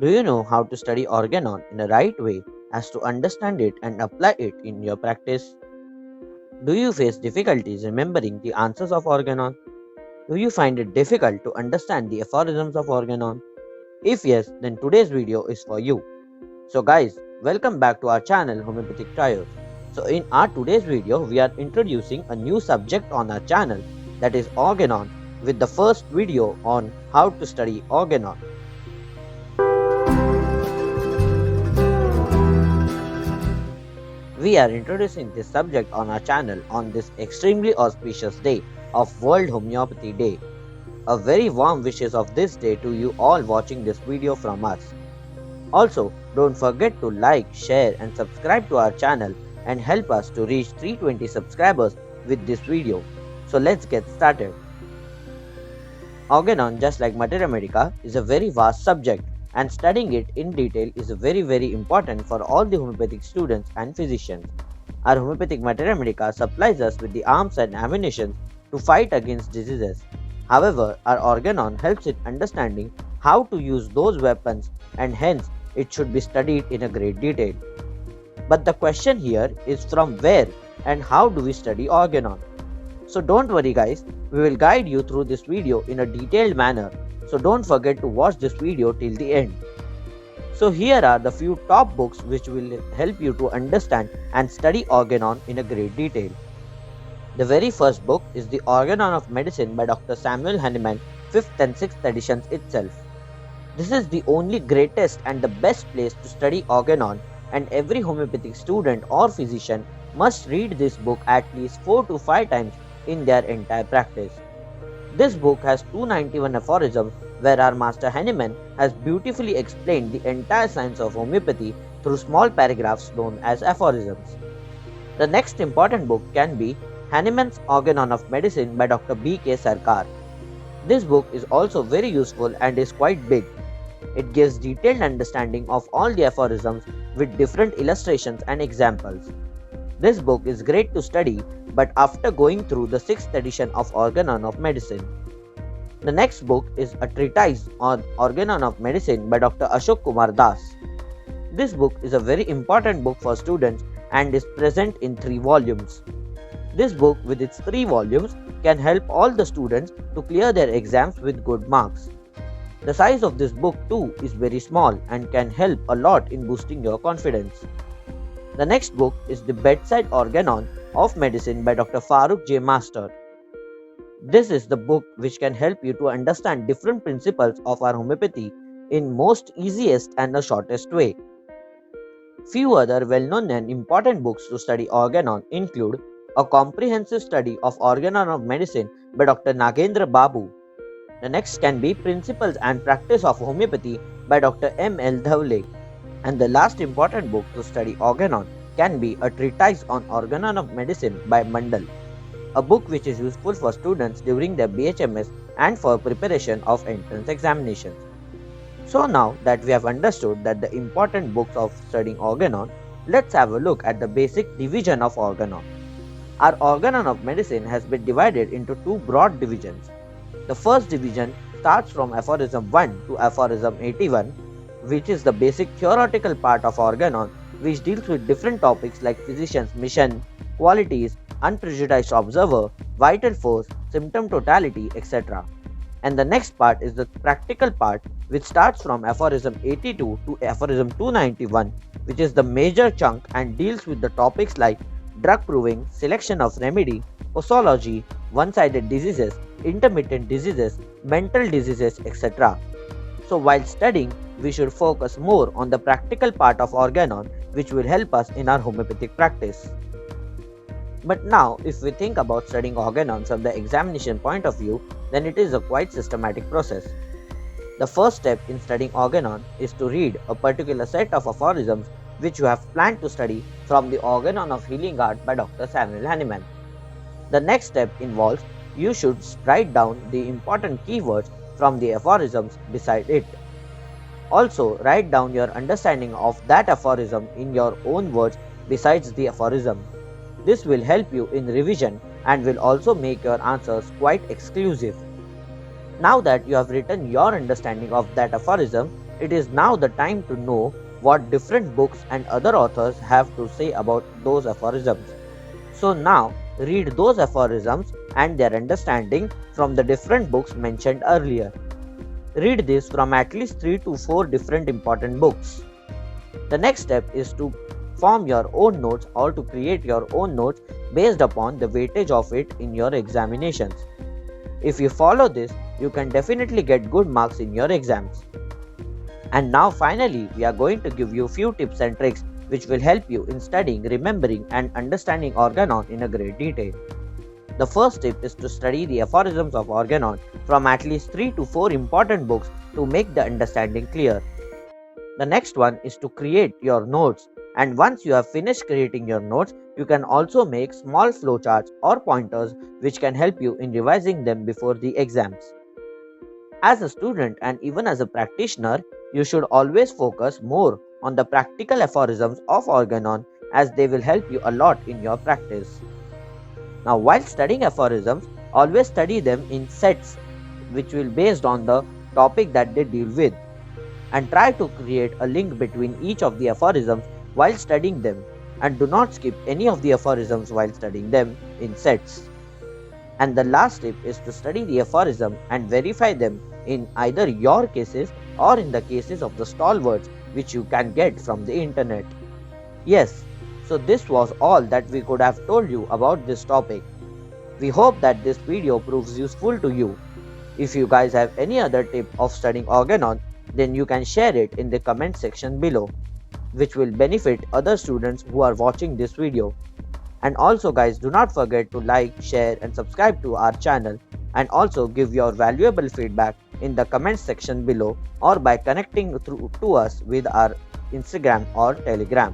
Do you know how to study Organon in the right way as to understand it and apply it in your practice? Do you face difficulties remembering the answers of Organon? Do you find it difficult to understand the aphorisms of Organon? If yes, then today's video is for you. So guys, welcome back to our channel Homeopathic Trios. So in our today's video, we are introducing a new subject on our channel, that is Organon, with the first video on how to study Organon. We are introducing this subject on our channel on this extremely auspicious day of World Homeopathy Day. A very warm wishes of this day to you all watching this video from us. Also, don't forget to like, share and subscribe to our channel and help us to reach 320 subscribers with this video. So let's get started. Organon, just like Materia Medica, is a very vast subject, and studying it in detail is very important for all the homeopathic students and physicians. Our homeopathic Materia Medica supplies us with the arms and ammunition to fight against diseases. However, our Organon helps in understanding how to use those weapons, and hence it should be studied in a great detail. But the question here is, from where and how do we study Organon? So don't worry guys, we will guide you through this video in a detailed manner, so don't forget to watch this video till the end. So here are the few top books which will help you to understand and study Organon in a great detail. The very first book is The Organon of Medicine by Dr. Samuel Hahnemann, 5th and 6th editions itself. This is the only greatest and the best place to study Organon, and every homeopathic student or physician must read this book at least 4 to 5 times in their entire practice. This book has 291 aphorisms where our master Hahnemann has beautifully explained the entire science of homeopathy through small paragraphs known as aphorisms. The next important book can be Hahnemann's Organon of Medicine by Dr. B.K. Sarkar. This book is also very useful and is quite big. It gives detailed understanding of all the aphorisms with different illustrations and examples. This book is great to study, but after going through the 6th edition of Organon of Medicine. The next book is a treatise on Organon of Medicine by Dr. Ashok Kumar Das. This book is a very important book for students and is present in 3 volumes. This book with its 3 volumes can help all the students to clear their exams with good marks. The size of this book too is very small and can help a lot in boosting your confidence. The next book is The Bedside Organon of Medicine by Dr. Farooq J. Master. This is the book which can help you to understand different principles of our homeopathy in most easiest and the shortest way. Few other well-known and important books to study Organon include A Comprehensive Study of Organon of Medicine by Dr. Nagendra Babu. The next can be Principles and Practice of Homeopathy by Dr. M. L. Dhavle. And the last important book to study Organon can be A Treatise on Organon of Medicine by Mandal, a book which is useful for students during their BHMS and for preparation of entrance examinations. So now that we have understood that the important books of studying Organon, let's have a look at the basic division of Organon. Our Organon of Medicine has been divided into 2 broad divisions. The first division starts from aphorism 1 to aphorism 81, which is the basic theoretical part of Organon, which deals with different topics like physician's mission, qualities, unprejudiced observer, vital force, symptom totality, etc. And the next part is the practical part, which starts from aphorism 82 to aphorism 291, which is the major chunk and deals with the topics like drug proving, selection of remedy, posology, one-sided diseases, intermittent diseases, mental diseases, etc. So while studying, we should focus more on the practical part of Organon, which will help us in our homeopathic practice. But now, if we think about studying Organon from the examination point of view, then it is a quite systematic process. The first step in studying Organon is to read a particular set of aphorisms which you have planned to study from the Organon of Healing Art by Dr. Samuel Hahnemann. The next step involves you should write down the important keywords from the aphorisms beside it. Also, write down your understanding of that aphorism in your own words besides the aphorism. This will help you in revision and will also make your answers quite exclusive. Now that you have written your understanding of that aphorism, It is now the time to know what different books and other authors have to say about those aphorisms. So now read those aphorisms and their understanding from the different books mentioned earlier. Read this from at least 3 to 4 different important books. The next step is to form your own notes or to create your own notes based upon the weightage of it in your examinations. If you follow this, you can definitely get good marks in your exams. And now finally, we are going to give you few tips and tricks which will help you in studying, remembering and understanding Organon in a great detail. The first tip is to study the aphorisms of Organon from at least 3 to 4 important books to make the understanding clear. The next one is to create your notes, and once you have finished creating your notes, you can also make small flowcharts or pointers which can help you in revising them before the exams. As a student and even as a practitioner, you should always focus more on the practical aphorisms of Organon as they will help you a lot in your practice. Now, while studying aphorisms, always study them in sets which will based on the topic that they deal with, and try to create a link between each of the aphorisms while studying them, and do not skip any of the aphorisms while studying them in sets. And the last tip is to study the aphorism and verify them in either your cases or in the cases of the stalwarts which you can get from the internet. Yes, so this was all that we could have told you about this topic. We hope that this video proves useful to you. If you guys have any other tip of studying Organon, then you can share it in the comment section below, which will benefit other students who are watching this video. And also guys, do not forget to like, share and subscribe to our channel, and also give your valuable feedback in the comment section below or by connecting to us with our Instagram or Telegram.